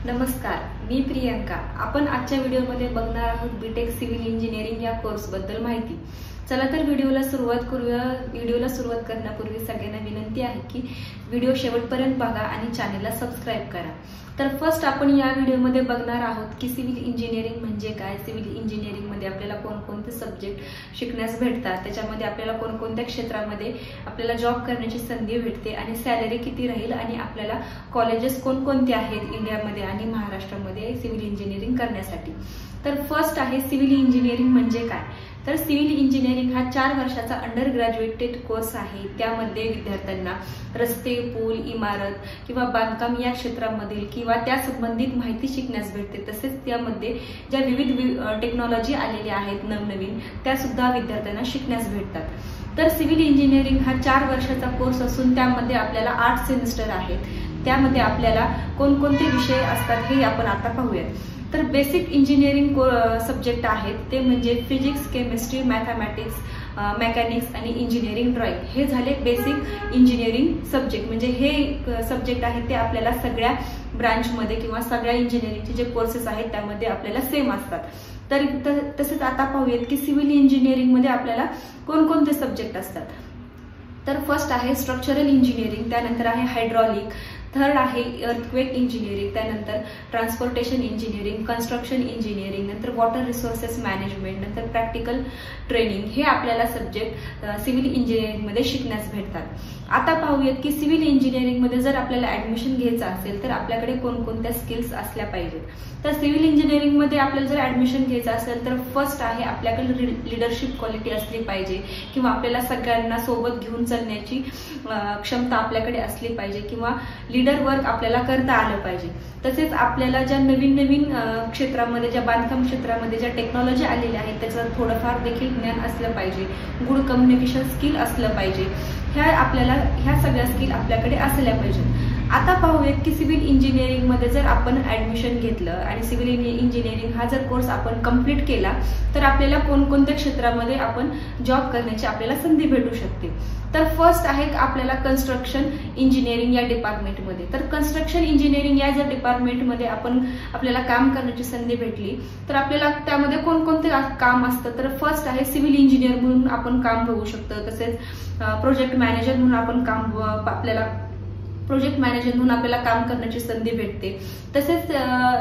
नमस्कार, मी प्रियंका। आपण आजच्या व्हिडिओमध्ये बघणार आहोत बीटेक सिव्हिल इंजिनिअरिंग या कोर्स बद्दल माहिती। चला तर व्हिडिओला सुरुवात करूया। व्हिडिओला सुरुवात करण्यापूर्वी सगळ्यांना विनंती आहे की व्हिडिओ शेवटपर्यंत बघा आणि चॅनलला सबस्क्राइब करा। तर फर्स्ट आपण या व्हिडिओमध्ये बघणार आहोत की सिव्हिल इंजिनिअरिंग म्हणजे काय, सिव्हिल इंजिनिअरिंग मध्ये आपल्याला कोणकोणते सब्जेक्ट शिकण्यास भेटतात, त्याच्यामध्ये आपल्याला कोणकोणत्या क्षेत्रामध्ये आपल्याला जॉब करण्याची संधी भेटते आणि सॅलरी किती राहील आणि आपल्याला कॉलेजेस कोणकोणते आहेत इंडियामध्ये आणि महाराष्ट्रामध्ये सिव्हिल इंजिनिअरिंग करण्यासाठी। तर फर्स्ट आहे सिव्हिल इंजिनिअरिंग म्हणजे काय। तर सिव्हिल इंजिनिअरिंग हा 4 वर्षाचा अंडर ग्रॅज्युएटेड कोर्स आहे। त्यामध्ये विद्यार्थ्यांना रस्ते, पूल, इमारत किंवा बांधकाम या क्षेत्रामधील किंवा त्या संबंधित माहिती शिकण्यास भेटते। तसेच त्यामध्ये ज्या विविध टेक्नॉलॉजी आलेल्या आहेत नवनवीन, त्या सुद्धा विद्यार्थ्यांना शिकण्यास भेटतात। तर सिव्हिल इंजिनिअरिंग हा 4 वर्षाचा कोर्स असून त्यामध्ये आपल्याला 8 सेमिस्टर आहेत। त्यामध्ये आपल्याला कोणकोणते विषय असतात हे आपण आता पाहूयात। तर बेसिक इंजिनिअरिंग सब्जेक्ट आहेत ते म्हणजे फिजिक्स, केमिस्ट्री, मॅथमॅटिक्स, मेकॅनिक्स आणि इंजिनिअरिंग ड्रॉइंग। हे झाले बेसिक इंजिनिअरिंग सब्जेक्ट। म्हणजे हे सब्जेक्ट आहेत ते आपल्याला सगळ्या ब्रांचमध्ये किंवा सगळ्या इंजिनिअरिंगचे जे कोर्सेस आहेत त्यामध्ये आपल्याला सेम असतात। तर तसेच आता पाहूयात की सिव्हिल इंजिनिअरिंग मध्ये आपल्याला कोणकोणते सब्जेक्ट असतात। तर फर्स्ट आहे स्ट्रक्चरल इंजिनिअरिंग, त्यानंतर आहे हायड्रॉलिक, थर्ड आहे अर्थक्वेक इंजिनिअरिंग, त्यानंतर ट्रान्सपोर्टेशन इंजिनिअरिंग, कन्स्ट्रक्शन इंजिनिअरिंग, नंतर वॉटर रिसोर्सेस मॅनेजमेंट, नंतर प्रॅक्टिकल ट्रेनिंग। हे आपल्याला सब्जेक्ट सिव्हिल इंजिनिअरिंग मध्ये शिकण्यास भेटतात। आता पाहूयात की सिव्हिल इंजिनिअरिंग मध्ये जर आपल्याला ऍडमिशन घ्यायचं असेल तर आपल्याकडे कोणकोणत्या स्किल्स असल्या पाहिजेत। तर सिव्हिल इंजिनिअरिंग मध्ये आपल्याला जर ऍडमिशन घ्यायचं असेल तर फर्स्ट आहे आपल्याकडे लिडरशिप क्वालिटी असली पाहिजे किंवा आपल्याला सगळ्यांना सोबत घेऊन चालण्याची क्षमता आपल्याकडे असली पाहिजे किंवा लीडर वर्क आपल्याला करता आलं पाहिजे। तसेच आपल्याला ज्या नवीन क्षेत्रामध्ये, ज्या बांधकाम क्षेत्रामध्ये ज्या टेक्नॉलॉजी आलेल्या आहेत त्याचं थोडंफार देखील ज्ञान असलं पाहिजे, गुड कम्युनिकेशन स्किल असलं पाहिजे। ह्या सगळ्या स्किल आपल्याकडे असल्या पाहिजेत। आता पाहूयात की सिव्हिल इंजिनिअरिंग मध्ये जर आपण ऍडमिशन घेतलं आणि सिव्हिल इंजिनिअरिंग हा जर कोर्स आपण कंप्लीट केला तर आपल्याला कोणकोणत्या क्षेत्रामध्ये आपण जॉब करण्याची आपल्याला संधी भेटू शकते। तर फर्स्ट आहे आपल्याला कन्स्ट्रक्शन इंजिनिअरिंग या डिपार्टमेंटमध्ये। तर कन्स्ट्रक्शन इंजिनिअरिंग या जर डिपार्टमेंटमध्ये आपल्याला काम करण्याची संधी भेटली तर आपल्याला त्यामध्ये कोणकोणते काम असतं। तर फर्स्ट आहे सिव्हिल इंजिनियर म्हणून आपण काम बघू शकतो, तसेच प्रोजेक्ट मॅनेजर म्हणून आपल्याला काम करण्याची संधी भेटते। तसेच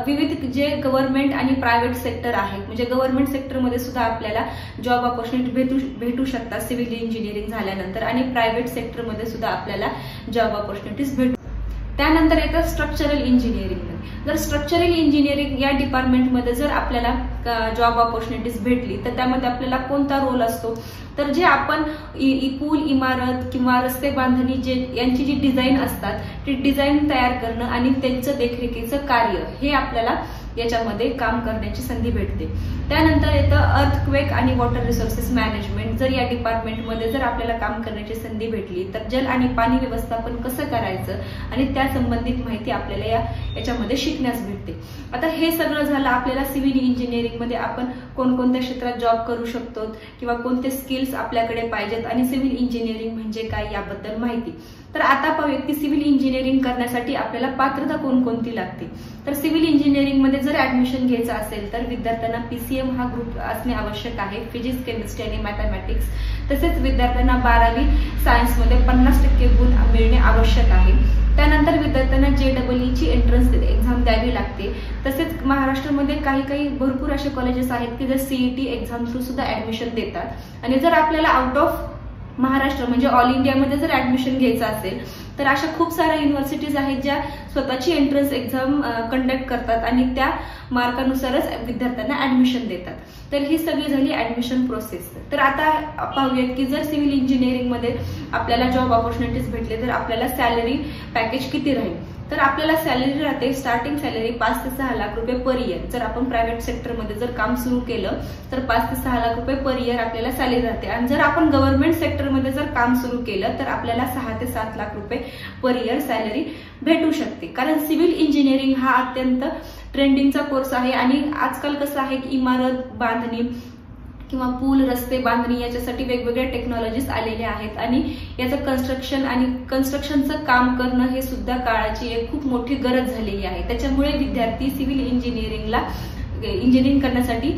विविध जे गव्हर्नमेंट आणि प्रायव्हेट सेक्टर आहेत, म्हणजे गव्हर्नमेंट सेक्टरमध्ये सुद्धा आपल्याला जॉब ऑपॉर्च्युनिटी भेटू शकतात सिव्हिल इंजिनिअरिंग झाल्यानंतर आणि प्रायव्हेट सेक्टरमध्ये सुद्धा आपल्याला जॉब ऑपॉर्च्युनिटीज भेटू। त्यानंतर येतं स्ट्रक्चरल इंजिनिअरिंग। जर स्ट्रक्चरल इंजिनिअरिंग या डिपार्टमेंटमध्ये जर आपल्याला जॉब ऑपॉर्च्युनिटीज भेटली तर त्यामध्ये आपल्याला कोणता रोल असतो। तर जे आपण पूल, इमारत किंवा रस्ते बांधणी यांची जी डिझाईन असतात ती डिझाईन तयार करणं आणि त्यांचं देखरेखीचं कार्य हे आपल्याला याच्यामध्ये काम करण्याची संधी भेटते। त्यानंतर येतं अर्थक्वेक आणि वॉटर रिसोर्सेस मॅनेजमेंट। जर या डिपार्टमेंटमध्ये जर आपल्याला काम करण्याची संधी भेटली तर जल आणि पाणी व्यवस्थापन कसं करायचं आणि त्या संबंधित माहिती आपल्याला याच्यामध्ये शिकण्यास भेटते। आता हे सगळं झालं आपल्याला सिव्हिल इंजिनिअरिंग मध्ये आपण कोणकोणत्या क्षेत्रात जॉब करू शकतो किंवा कोणते स्किल्स आपल्याकडे पाहिजेत आणि सिव्हिल इंजिनिअरिंग म्हणजे काय याबद्दल माहिती। तर आता पाहूया की सिव्हिल इंजिनिअरिंग करण्यासाठी आपल्याला पात्रता कोणकोणती लागते। तर सिव्हिल इंजिनिअरिंग मध्ये जर ऍडमिशन घ्यायचं असेल तर विद्यार्थ्यांना PCM हा ग्रुप असणे आवश्यक आहे, फिजिक्स, केमिस्ट्री आणि मॅथमॅटिक्स। तसेच विद्यार्थ्यांना 12वी सायन्समध्ये 50% गुण मिळणे आवश्यक आहे। त्यानंतर विद्यार्थ्यांना JEE ची एंट्रन्स एक्झाम द्यावी लागते। तसेच महाराष्ट्रामध्ये काही भरपूर असे कॉलेजेस आहेत की जे CET एक्झाम थ्रू सुद्धा ऍडमिशन देतात आणि जर आपल्याला आउट ऑफ महाराष्ट्र म्हणजे ऑल इंडियामध्ये जर ऍडमिशन घ्यायचं असेल तर अशा खूप साऱ्या युनिव्हर्सिटीज आहेत ज्या स्वतःची एंट्रन्स एक्झाम कंडक्ट करतात आणि त्या मार्कानुसारच विद्यार्थ्यांना ऍडमिशन देतात। तर ही सगळी झाली ऍडमिशन प्रोसेस। तर आता पाहूयात की जर सिव्हिल इंजिनिअरिंग मध्ये आपल्याला जॉब ऑपॉर्च्युनिटीज भेटले तर आपल्याला सॅलरी पॅकेज किती राहील। तर आपल्याला सॅलरी राहते, स्टार्टिंग सॅलरी 5 ते 6 लाख रुपये पर इयर। जर आपण प्रायव्हेट सेक्टरमध्ये जर काम सुरू केलं तर 5 ते 6 लाख रुपये पर इयर आपल्याला सॅलरी राहते आणि जर आपण गव्हर्नमेंट सेक्टरमध्ये जर काम सुरू केलं तर आपल्याला 6 ते 7 लाख रुपये पर इयर सॅलरी भेटू शकते। कारण सिव्हिल इंजिनिअरिंग हा अत्यंत ट्रेंडिंगचा कोर्स आहे आणि आजकाल कसं आहे की इमारत बांधणी किंवा पूल, रस्ते बांधणी याच्यासाठी वेगवेगळ्या टेक्नॉलॉजीज आलेल्या आहेत आणि याचं कन्स्ट्रक्शनचं काम करणं हे सुद्धा काळाची एक खूप मोठी गरज झालेली आहे. त्याच्यामुळे विद्यार्थी सिव्हिल इंजिनिअरिंग करण्यासाठी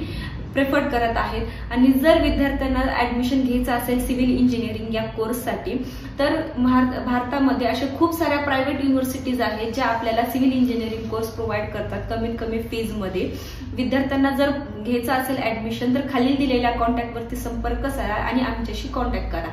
प्रेफर करत आहेत. आणि जर विद्यार्थ्यांना ऍडमिशन घ्यायचं असेल सिव्हिल इंजिनिअरिंग या कोर्ससाठी तर भारतामध्ये अशा खूप साऱ्या प्रायव्हेट युनिव्हर्सिटीज आहेत ज्या आपल्याला सिव्हिल इंजिनिअरिंग कोर्स प्रोव्हाइड करतात कमीत कमी फीजमध्ये. विद्यार्थ्यांना जर घ्यायचं असेल ऍडमिशन तर खाली दिलेल्या कॉन्टॅक्टवरती संपर्क करा आणि आमच्याशी कॉन्टॅक्ट करा.